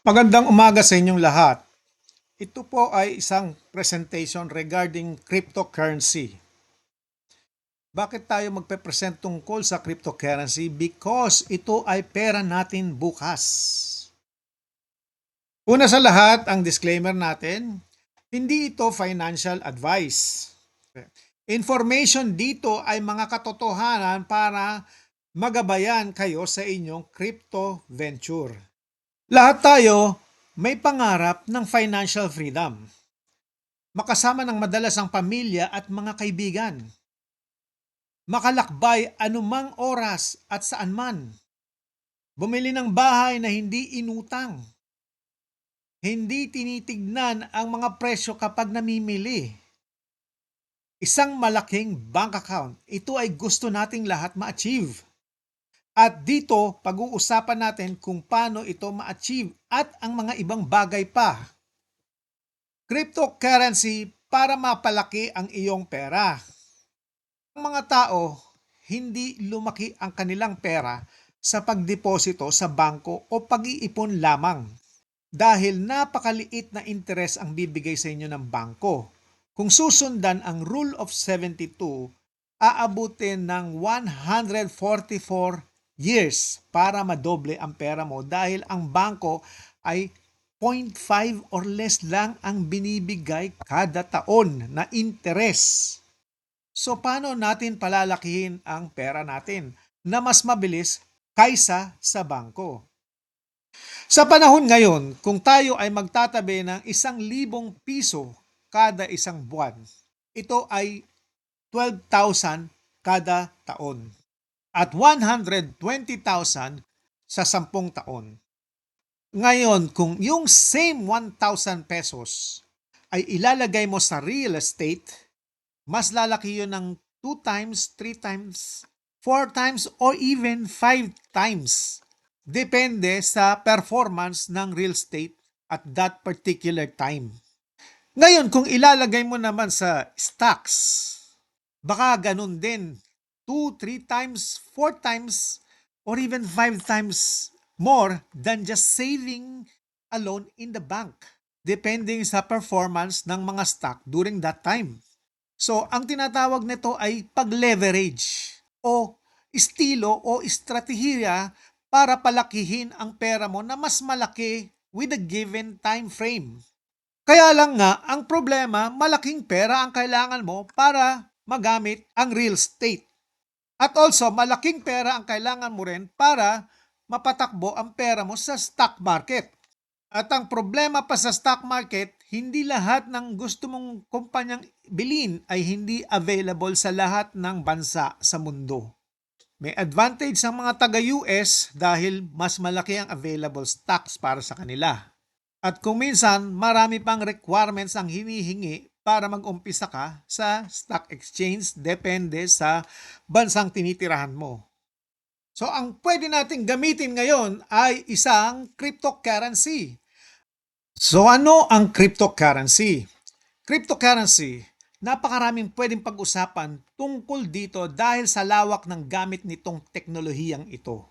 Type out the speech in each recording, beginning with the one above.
Magandang umaga sa inyong lahat. Ito po ay isang presentation regarding cryptocurrency. Bakit tayo magpe-present tungkol sa cryptocurrency? Because ito ay pera natin bukas. Una sa lahat, ang disclaimer natin, hindi ito financial advice. Information dito ay mga katotohanan para magabayan kayo sa inyong crypto venture. Lahat tayo may pangarap ng financial freedom. Makasama ng madalas ang pamilya at mga kaibigan. Makalakbay anumang oras at saan man. Bumili ng bahay na hindi inutang. Hindi tinitignan ang mga presyo kapag namimili. Isang malaking bank account, ito ay gusto nating lahat ma-achieve. At dito, pag-uusapan natin kung paano ito ma-achieve at ang mga ibang bagay pa. Cryptocurrency para mapalaki ang iyong pera. Ang mga tao, hindi lumaki ang kanilang pera sa pagdeposito sa bangko o pag-iipon lamang dahil napakaliit na interes ang bibigay sa inyo ng bangko. Kung susundan ang Rule of 72, aabutin ng 144 years para madoble ang pera mo dahil ang bangko ay 0.5 or less lang ang binibigay kada taon na interes. So paano natin palalakihin ang pera natin na mas mabilis kaysa sa bangko? Sa panahon ngayon, kung tayo ay magtatabi ng 1,000 piso kada isang buwan, ito ay 12,000 kada taon at 120,000 sa 10 taon. Ngayon, kung yung same 1,000 pesos ay ilalagay mo sa real estate, mas lalaki yun ng 2 times, 3 times, 4 times, or even 5 times. Depende sa performance ng real estate at that particular time. Ngayon, kung ilalagay mo naman sa stocks, baka ganun din. 2, 3 times, 4 times, or even 5 times more than just saving alone in the bank. Depending sa performance ng mga stock during that time. So, ang tinatawag nito ay pag-leverage o estilo o estratehiya para palakihin ang pera mo na mas malaki with a given time frame. Kaya lang nga, ang problema, malaking pera ang kailangan mo para magamit ang real estate. At also, malaking pera ang kailangan mo rin para mapatakbo ang pera mo sa stock market. At ang problema pa sa stock market, hindi lahat ng gusto mong kumpanyang bilhin ay hindi available sa lahat ng bansa sa mundo. May advantage ang mga taga-US dahil mas malaki ang available stocks para sa kanila. At kung minsan, marami pang requirements ang hinihingi para mag-umpisa ka sa stock exchange depende sa bansang tinitirahan mo. So, ang pwede nating gamitin ngayon ay isang cryptocurrency. So, ano ang cryptocurrency? Cryptocurrency, napakaraming pwedeng pag-usapan tungkol dito dahil sa lawak ng gamit nitong teknolohiyang ito.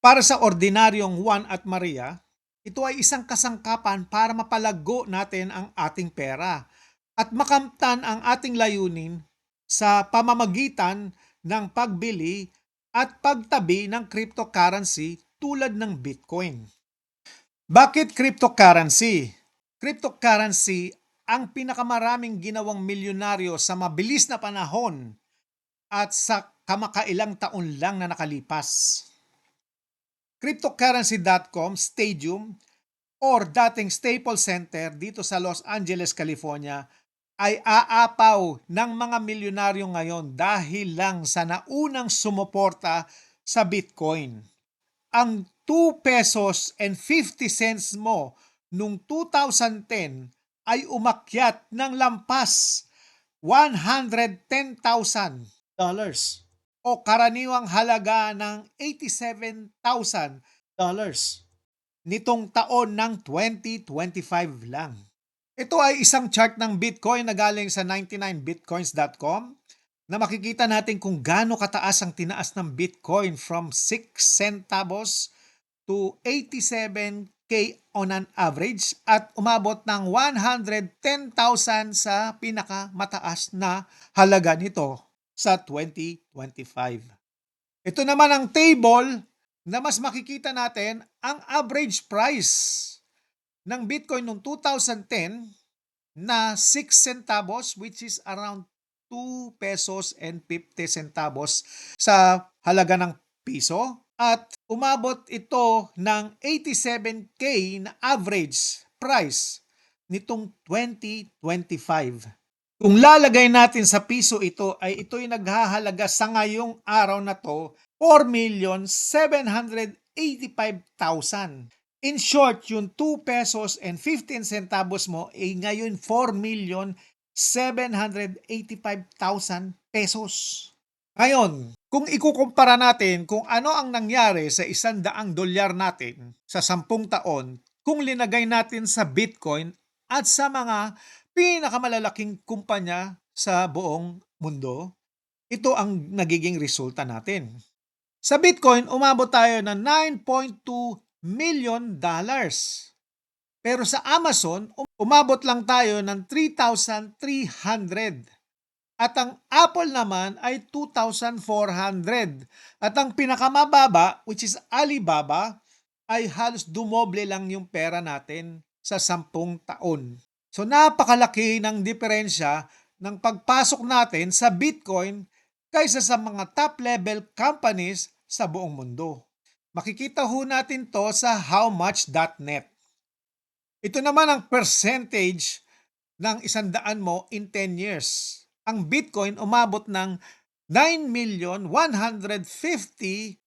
Para sa ordinaryong Juan at Maria, ito ay isang kasangkapan para mapalago natin ang ating pera at makamtan ang ating layunin sa pamamagitan ng pagbili at pagtabi ng cryptocurrency tulad ng Bitcoin. Bakit cryptocurrency? Cryptocurrency ang pinakamaraming ginawang milyonaryo sa mabilis na panahon at sa kamakailang taon lang na nakalipas. Cryptocurrency.com Stadium or dating Staples Center dito sa Los Angeles, California ay aapaw ng mga milyonaryo ngayon dahil lang sa naunang sumuporta sa Bitcoin. Ang 2 pesos and 50 cents mo noong 2010 ay umakyat ng lampas $110,000 o karaniwang halaga ng $87,000 nitong taon ng 2025 lang. Ito ay isang chart ng Bitcoin na galing sa 99bitcoins.com na makikita natin kung gaano kataas ang tinaas ng Bitcoin from 6 centavos to on an average at umabot ng 110,000 sa pinakamataas na halaga nito sa 2025. Ito naman ang table na mas makikita natin ang average price ng Bitcoin noong 2010 na 6 centavos, which is around 2 pesos and 50 centavos sa halaga ng piso, at umabot ito ng 87K na average price nitong 2025. Kung lalagay natin sa piso ito, ay ito'y naghahalaga sa ngayong araw na to 4,785,000. In short, yung 2 pesos and 15 centavos mo ay ngayon 4,785,000 pesos. Ngayon, kung ikukumpara natin kung ano ang nangyari sa $100 natin sa 10 taon, kung linagay natin sa Bitcoin at sa mga pinakamalalaking kumpanya sa buong mundo, ito ang nagiging resulta natin. Sa Bitcoin, umabot tayo ng $9.2 million. Pero sa Amazon, umabot lang tayo ng 3,300. At ang Apple naman ay 2,400. At ang pinakamababa, which is Alibaba, ay halos dumoble lang yung pera natin sa 10 taon. So napakalaki ng diferensya ng pagpasok natin sa Bitcoin kaysa sa mga top-level companies sa buong mundo. Makikita ho natin to sa howmuch.net. Ito naman ang percentage ng 100 mo in 10 years. Ang Bitcoin umabot ng 9,150,088%.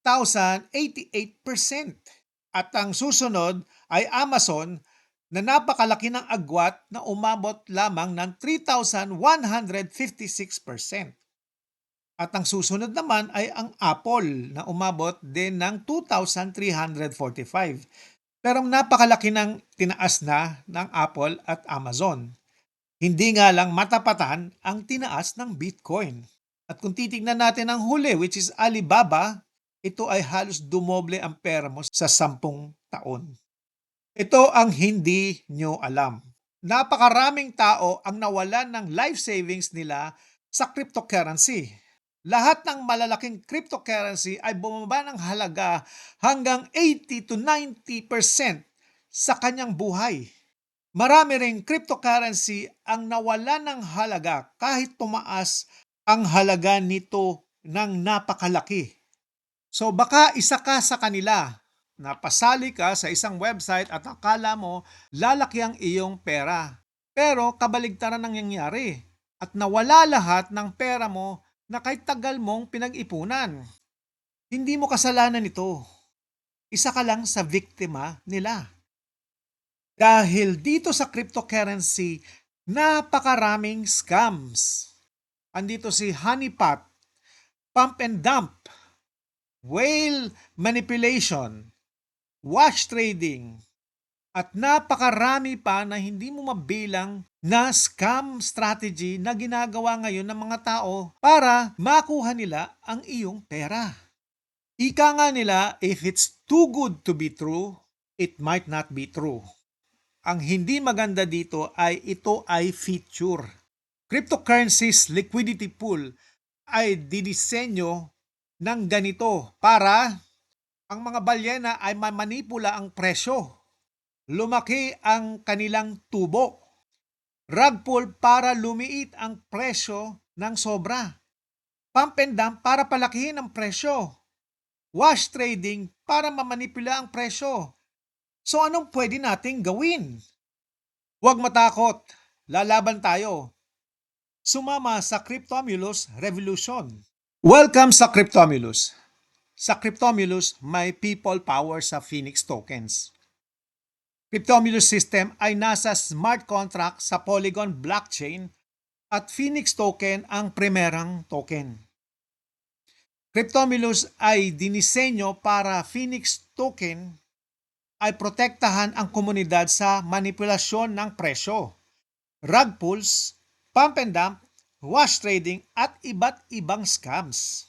At ang susunod ay Amazon na napakalaki ng agwat na umabot lamang ng 3,156%. At ang susunod naman ay ang Apple na umabot din ng 2,345. Pero napakalaki ng tinaas na ng Apple at Amazon. Hindi nga lang matapatan ang tinaas ng Bitcoin. At kung titignan natin ang huli, which is Alibaba, ito ay halos dumoble ang pera mo sa 10 taon. Ito ang hindi nyo alam. Napakaraming tao ang nawalan ng life savings nila sa cryptocurrency. Lahat ng malalaking cryptocurrency ay bumaba ng halaga hanggang 80 to 90% sa kanyang buhay. Marami ring cryptocurrency ang nawalan ng halaga kahit tumaas ang halaga nito ng napakalaki. So baka isa ka sa kanila, napasali ka sa isang website at akala mo lalaki ang iyong pera. Pero kabaligtaran ang nangyayari at nawala lahat ng pera mo na kahit tagal mong pinag-ipunan. Hindi mo kasalanan ito. Isa ka lang sa biktima nila. Dahil dito sa cryptocurrency, napakaraming scams. Andito si honeypot, pump and dump, whale manipulation, wash trading, at napakarami pa na hindi mo mabilang na scam strategy na ginagawa ngayon ng mga tao para makuha nila ang iyong pera. Ika nga nila, if it's too good to be true, it might not be true. Ang hindi maganda dito ay ito ay feature. Cryptocurrency's liquidity pool ay didisenyo ng ganito para ang mga balyena ay mamanipula ang presyo. Lumaki ang kanilang tubo. Rug pull para lumiit ang presyo ng sobra. Pump and dump para palakihin ang presyo. Wash trading para mamanipula ang presyo. So anong pwede nating gawin? Huwag matakot, lalaban tayo. Sumama sa Cryptomulus Revolution. Welcome sa Cryptomulus. Sa Cryptomulus, may people power sa Phoenix tokens. Cryptomulus system ay nasa smart contract sa Polygon blockchain at Phoenix token ang primerang token. Cryptomulus ay dinisenyo para Phoenix token ay protektahan ang komunidad sa manipulasyon ng presyo, rug pulls, pump and dump, wash trading at iba't ibang scams.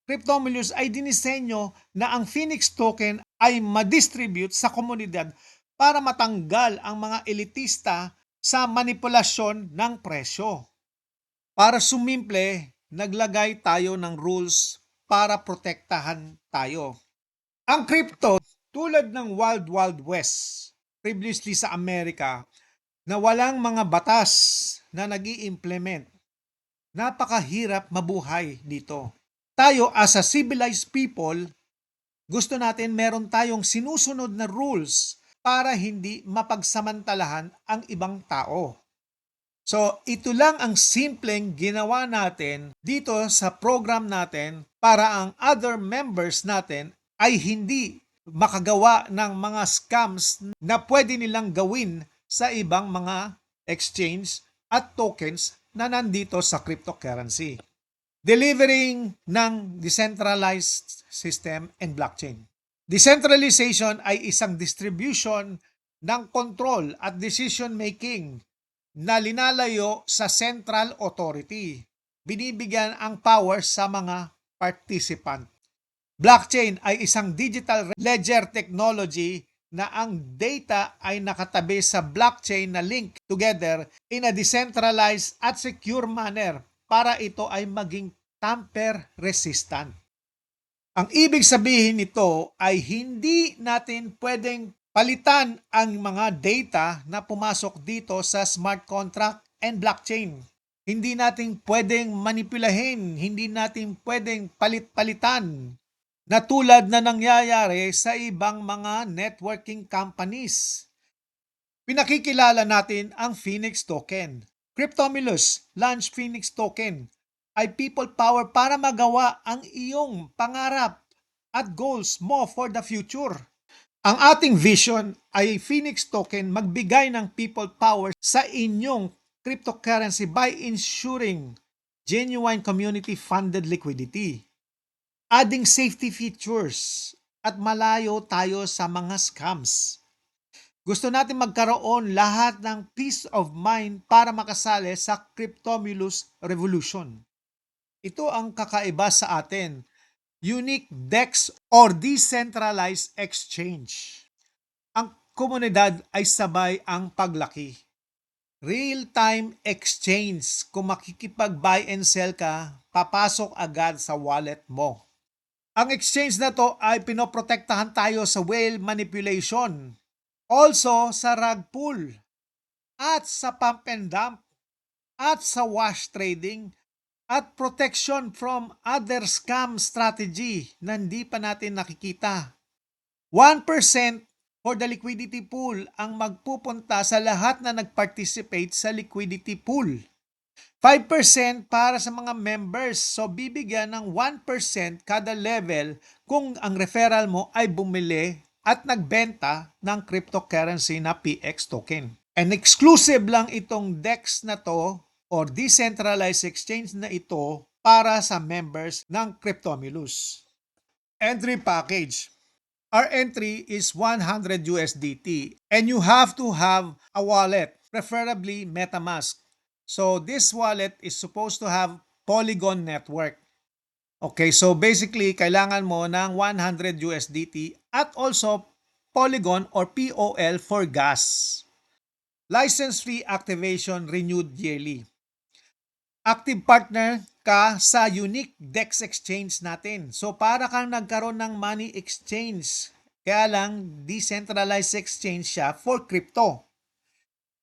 Cryptomulus ay dinisenyo na ang Phoenix token ay ma-distribute sa komunidad para matanggal ang mga elitista sa manipulasyon ng presyo. Para sumimple, naglagay tayo ng rules para protektahan tayo. Ang crypto, tulad ng Wild Wild West, previously sa Amerika, na walang mga batas na nag-i-implement, napakahirap mabuhay dito. Tayo as a civilized people, gusto natin meron tayong sinusunod na rules para hindi mapagsamantalahan ang ibang tao. So, ito lang ang simpleng ginawa natin dito sa program natin para ang other members natin ay hindi makagawa ng mga scams na pwede nilang gawin sa ibang mga exchange at tokens na nandito sa cryptocurrency. Delivering ng decentralized system and blockchain. Decentralization ay isang distribution ng control at decision making na linalayo sa central authority. Binibigyan ang power sa mga participant. Blockchain ay isang digital ledger technology na ang data ay nakatabi sa blockchain na link together in a decentralized at secure manner para ito ay maging tamper resistant. Ang ibig sabihin nito ay hindi natin pwedeng palitan ang mga data na pumasok dito sa smart contract and blockchain. Hindi natin pwedeng manipulahin, hindi natin pwedeng palit-palitan na tulad na nangyayari sa ibang mga networking companies. Pinakikilala natin ang Phoenix Token. Cryptomilus Launch Phoenix Token ay people power para magawa ang iyong pangarap at goals mo for the future. Ang ating vision ay Phoenix Token magbigay ng people power sa inyong cryptocurrency by ensuring genuine community-funded liquidity, adding safety features, at malayo tayo sa mga scams. Gusto natin magkaroon lahat ng peace of mind para makasali sa Cryptomilus Revolution. Ito ang kakaiba sa atin, unique DEX or decentralized exchange. Ang komunidad ay sabay ang paglaki. Real-time exchange, kung makikipag-buy and sell ka, papasok agad sa wallet mo. Ang exchange na to ay pinoprotektahan tayo sa whale manipulation, also sa rug pull, at sa pump and dump, at sa wash trading, at protection from other scam strategy na hindi pa natin nakikita. 1% for the liquidity pool ang magpupunta sa lahat na nag-participate sa liquidity pool. 5% para sa mga members. So, bibigyan ng 1% kada level kung ang referral mo ay bumili at nagbenta ng cryptocurrency na PX token. And exclusive lang itong DEX na to or decentralized exchange na ito para sa members ng Cryptomilus. Entry package. Our entry is 100 USDT and you have to have a wallet, preferably MetaMask. So this wallet is supposed to have Polygon network. Okay, so basically kailangan mo ng 100 USDT at also Polygon or POL for gas. License fee activation renewed yearly. Active partner ka sa unique DEX exchange natin. So para kang nagkaroon ng money exchange, kaya lang decentralized exchange siya for crypto.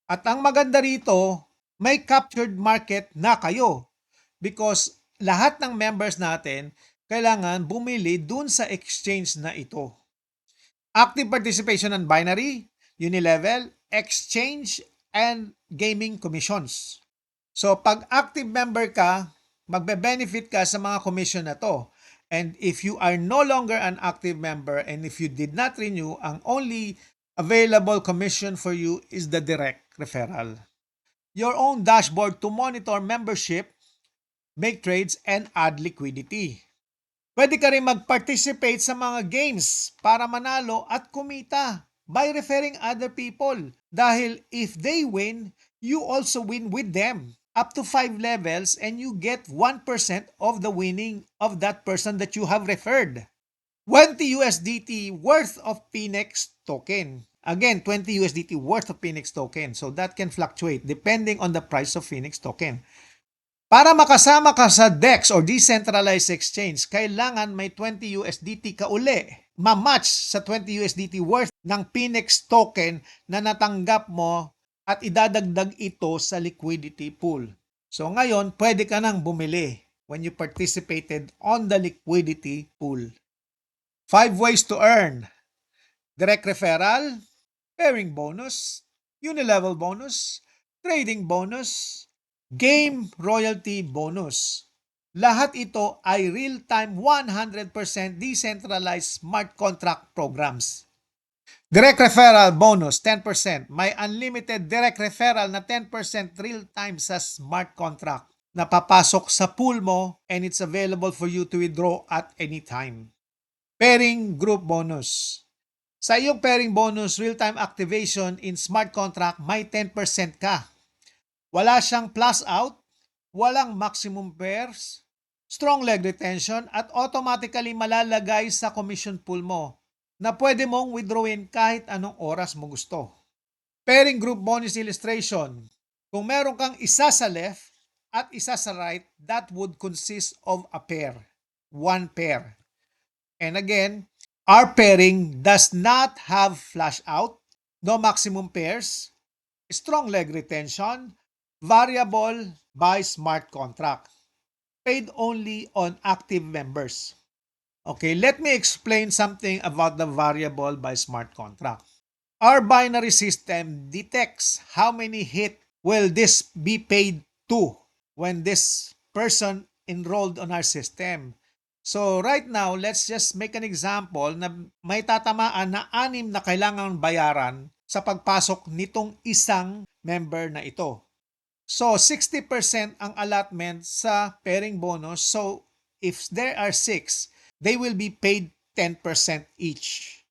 At ang maganda rito, may captured market na kayo because lahat ng members natin kailangan bumili dun sa exchange na ito. Active participation on binary, unilevel, exchange, and gaming commissions. So pag active member ka, magbe-benefit ka sa mga commission na to. And if you are no longer an active member and if you did not renew, ang only available commission for you is the direct referral. Your own dashboard to monitor membership, make trades, and add liquidity. Pwede ka rin mag-participate sa mga games para manalo at kumita by referring other people. Dahil if they win, you also win with them. Up to 5 levels and you get 1% of the winning of that person that you have referred. 20 USDT worth of Phoenix token. Again, 20 USDT worth of Phoenix token. So that can fluctuate depending on the price of Phoenix token. Para makasama ka sa DEX or Decentralized Exchange, kailangan may 20 USDT ka uli. Ma-match sa 20 USDT worth ng Phoenix token na natanggap mo at idadagdag ito sa liquidity pool. So ngayon, pwede ka nang bumili when you participated on the liquidity pool. 5 ways to earn. Direct referral, pairing bonus, unilevel bonus, trading bonus, game royalty bonus. Lahat ito ay real-time 100% decentralized smart contract programs. Direct referral bonus 10%. May unlimited direct referral na 10% real-time sa smart contract na papasok sa pool mo and it's available for you to withdraw at any time. Pairing group bonus. Sa iyong pairing bonus, real-time activation in smart contract, may 10% ka. Wala siyang plus out, walang maximum pairs, strong leg retention, at automatically malalagay sa commission pool mo na pwede mong withdrawin kahit anong oras mo gusto. Pairing group bonus illustration. Kung meron kang isa sa left at isa sa right, that would consist of a pair. One pair. And again, our pairing does not have flash out, no maximum pairs, strong leg retention, variable by smart contract, paid only on active members. Okay, let me explain something about the variable by smart contract. Our binary system detects how many hit will this be paid to when this person enrolled on our system. So right now, let's just make an example na may tatamaan na 6 na kailangan bayaran sa pagpasok nitong isang member na ito. So 60% ang allotment sa pairing bonus. So if there are 6, they will be paid 10% each.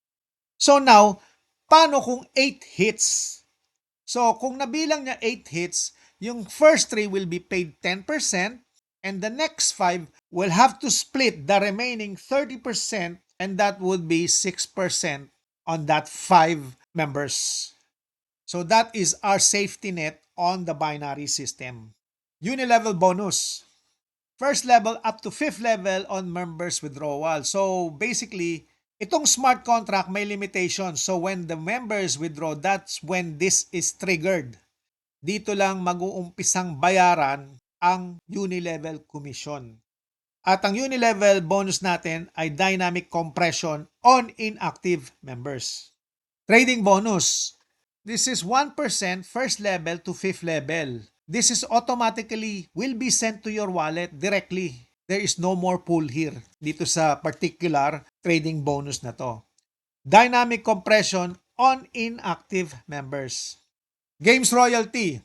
So now, paano kung 8 hits? So kung nabilang niya 8 hits, yung first 3 will be paid 10%, and the next 5 will have to split the remaining 30%, and that would be 6% on that 5 members. So that is our safety net on the binary system. Unilevel bonus. First level up to 5th level on members withdrawal. So basically, itong smart contract may limitation. So when the members withdraw, that's when this is triggered. Dito lang mag-uumpisang bayaran ang unilevel commission. At ang unilevel bonus natin ay dynamic compression on inactive members. Trading bonus. This is 1% first level to 5th level. This is automatically will be sent to your wallet directly. There is no more pool here dito sa particular trading bonus na to. Dynamic compression on inactive members. Games royalty.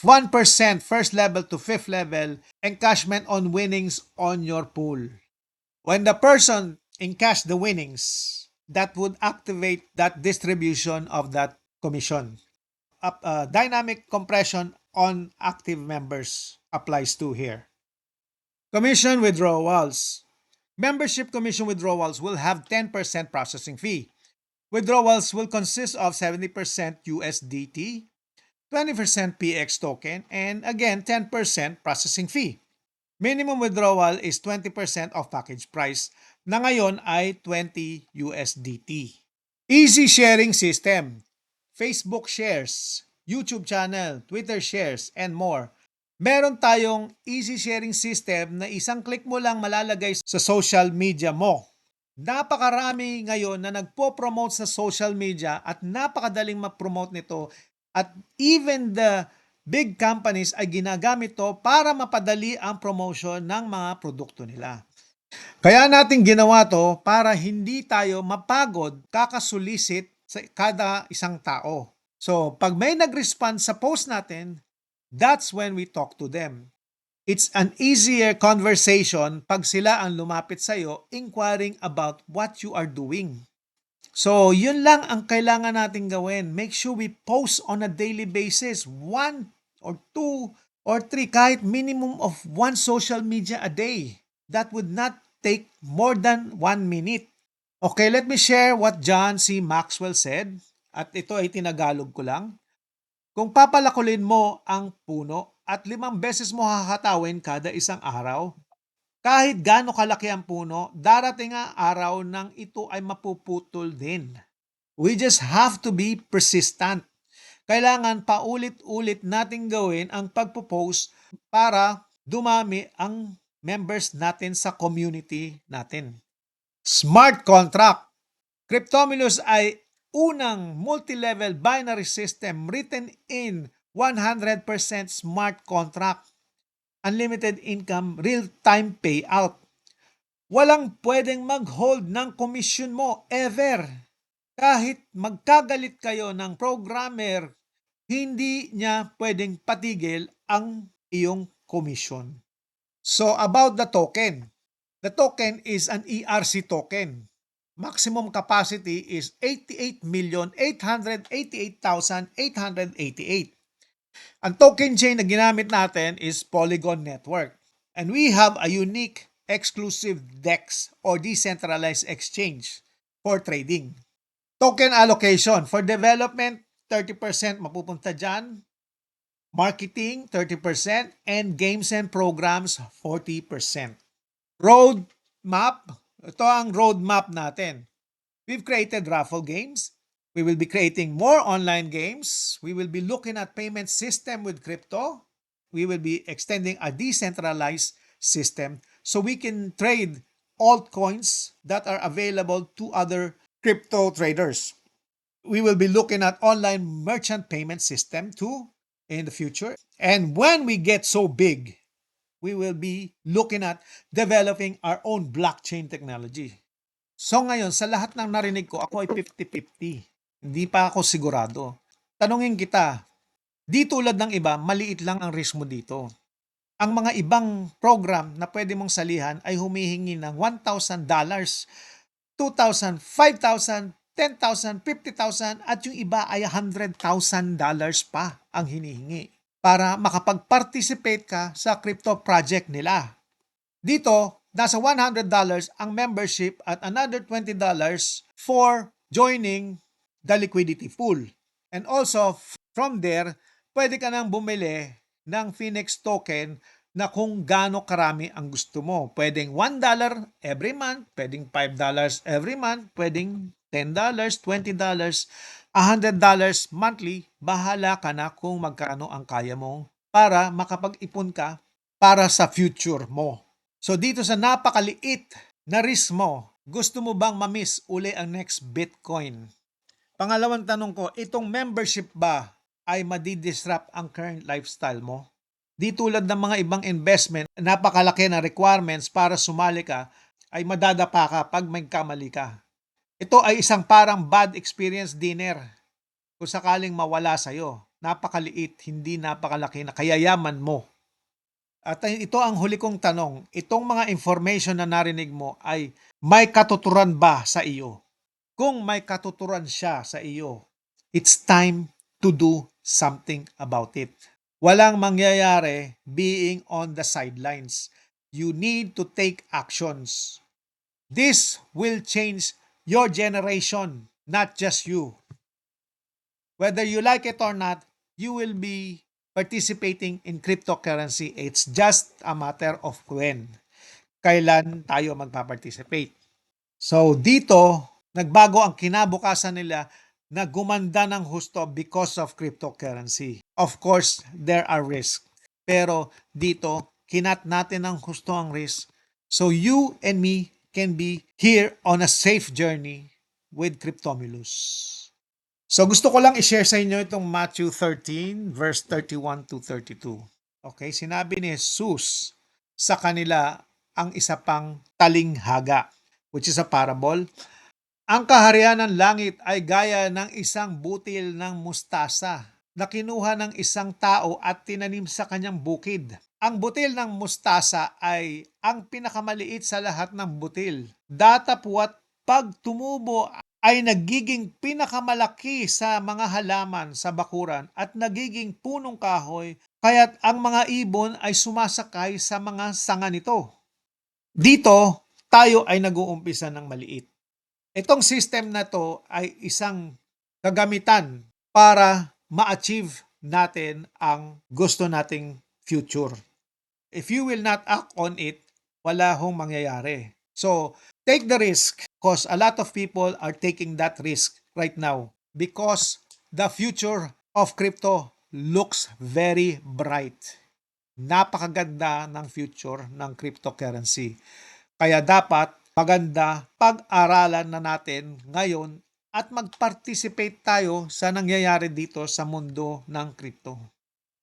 1% first level to 5th level encashment on winnings on your pool. When the person encash the winnings, that would activate that distribution of that commission. Dynamic compression on active members applies to here. Commission withdrawals. Membership commission withdrawals will have 10% processing fee. Withdrawals will consist of 70% USDT, 20% PX token, and again 10% processing fee. Minimum withdrawal is 20% of package price na ngayon ay 20 USDT. Easy sharing system. Facebook shares, YouTube channel, Twitter shares, and more. Meron tayong easy sharing system na isang click mo lang malalagay sa social media mo. Napakarami ngayon na nagpo-promote sa social media at napakadaling ma-promote nito at even the big companies ay ginagamit to para mapadali ang promotion ng mga produkto nila. Kaya natin ginawa to para hindi tayo mapagod kakasulisit sa kada isang tao. So, pag may nag-respond sa post natin, that's when we talk to them. It's an easier conversation pag sila ang lumapit sa'yo inquiring about what you are doing. So, yun lang ang kailangan natin gawin. Make sure we post on a daily basis, 1 or 2 or 3, kahit minimum of 1 social media a day. That would not take more than 1 minute. Okay, let me share what John C. Maxwell said. At ito ay tinagalog ko lang. Kung papalakulin mo ang puno at 5 beses mo hahatawin kada isang araw, kahit gaano kalaki ang puno, darating ang araw nang ito ay mapuputol din. We just have to be persistent. Kailangan paulit-ulit nating gawin ang pagpo-post para dumami ang members natin sa community natin. Smart contract. Cryptomilus ay unang multi-level binary system written in 100% smart contract. Unlimited income, real-time payout. Walang pwedeng mag-hold ng komisyon mo ever. Kahit magkagalit kayo ng programmer, hindi niya pwedeng patigil ang iyong komisyon. So about the token. The token is an ERC token. Maximum capacity is 88,888,888. Ang token chain na ginamit natin is Polygon Network. And we have a unique exclusive DEX or decentralized exchange for trading. Token allocation for development, 30% mapupunta dyan. Marketing, 30%. And games and programs, 40%. Roadmap, ito ang roadmap natin. We've created raffle games. We will be creating more online games. We will be looking at payment system with crypto. We will be extending a decentralized system so we can trade altcoins that are available to other crypto traders. We will be looking at online merchant payment system too in the future. And when we get so big, we will be looking at developing our own blockchain technology. So ngayon, sa lahat ng narinig ko, ako ay 50-50. Hindi pa ako sigurado. Tanungin kita, di tulad ng iba, maliit lang ang risk mo dito. Ang mga ibang program na pwede mong salihan ay humihingi ng $1,000, 2,000, 5,000, 10,000, 50,000 at yung iba ay $100,000 pa ang hinihingi para makapag-participate ka sa crypto project nila. Dito, nasa $100 ang membership at another $20 for joining the liquidity pool. And also, from there, pwede ka nang bumili ng Phoenix token na kung gaano karami ang gusto mo. Pwedeng $1 every month, pwedeng $5 every month, pwedeng $10, $20, $100 monthly. Bahala ka na kung magkano ang kaya mo para makapag-ipon ka para sa future mo. So dito sa napakaliit na risk mo, gusto mo bang ma-miss uli ang next Bitcoin? Pangalawang tanong ko, itong membership ba ay madi-disrupt ang current lifestyle mo? Di tulad ng mga ibang investment, napakalaki na requirements para sumali ka, ay madadapa ka pag may kamali ka. Ito ay isang parang bad experience dinner. Kung sakaling mawala sa'yo, napakaliit, hindi napakalaki na kayayaman mo. At ito ang huli kong tanong, itong mga information na narinig mo ay may katuturan ba sa iyo? Kung may katuturan siya sa iyo, it's time to do something about it. Walang mangyayari being on the sidelines. You need to take actions. This will change your generation, not just you. Whether you like it or not, you will be participating in cryptocurrency. It's just a matter of when. Kailan tayo magpa-participate. So dito, nagbago ang kinabukasan nila na gumanda ng husto because of cryptocurrency. Of course, there are risks. Pero dito, kinat natin ng husto ang risk. So you and me can be here on a safe journey with Cryptomilus. So gusto ko lang i-share sa inyo itong Matthew 13 verse 31 to 32. Okay, sinabi ni Jesus sa kanila ang isa pang talinghaga, which is a parable. Ang kaharian ng langit ay gaya ng isang butil ng mustasa na kinuha ng isang tao at tinanim sa kanyang bukid. Ang butil ng mustasa ay ang pinakamaliit sa lahat ng butil. Datapwat pag tumubo ay nagiging pinakamalaki sa mga halaman sa bakuran at nagiging punong kahoy, kaya't ang mga ibon ay sumasakay sa mga sanga nito. Dito, tayo ay nag-uumpisa ng maliit. Itong system na to ay isang gagamitan para ma-achieve natin ang gusto nating future. If you will not act on it, wala hong mangyayari. So, take the risk because a lot of people are taking that risk right now because the future of crypto looks very bright. Napakaganda ng future ng cryptocurrency. Kaya dapat maganda pag-aralan na natin ngayon at mag-participate tayo sa nangyayari dito sa mundo ng crypto.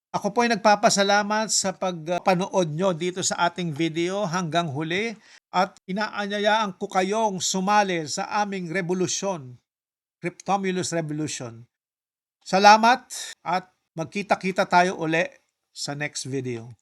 Ako po ay nagpapasalamat sa pagpanood nyo dito sa ating video hanggang huli at inaanyayaan ko kayong sumali sa aming revolusyon, Cryptomulus Revolution. Salamat at magkita-kita tayo uli sa next video.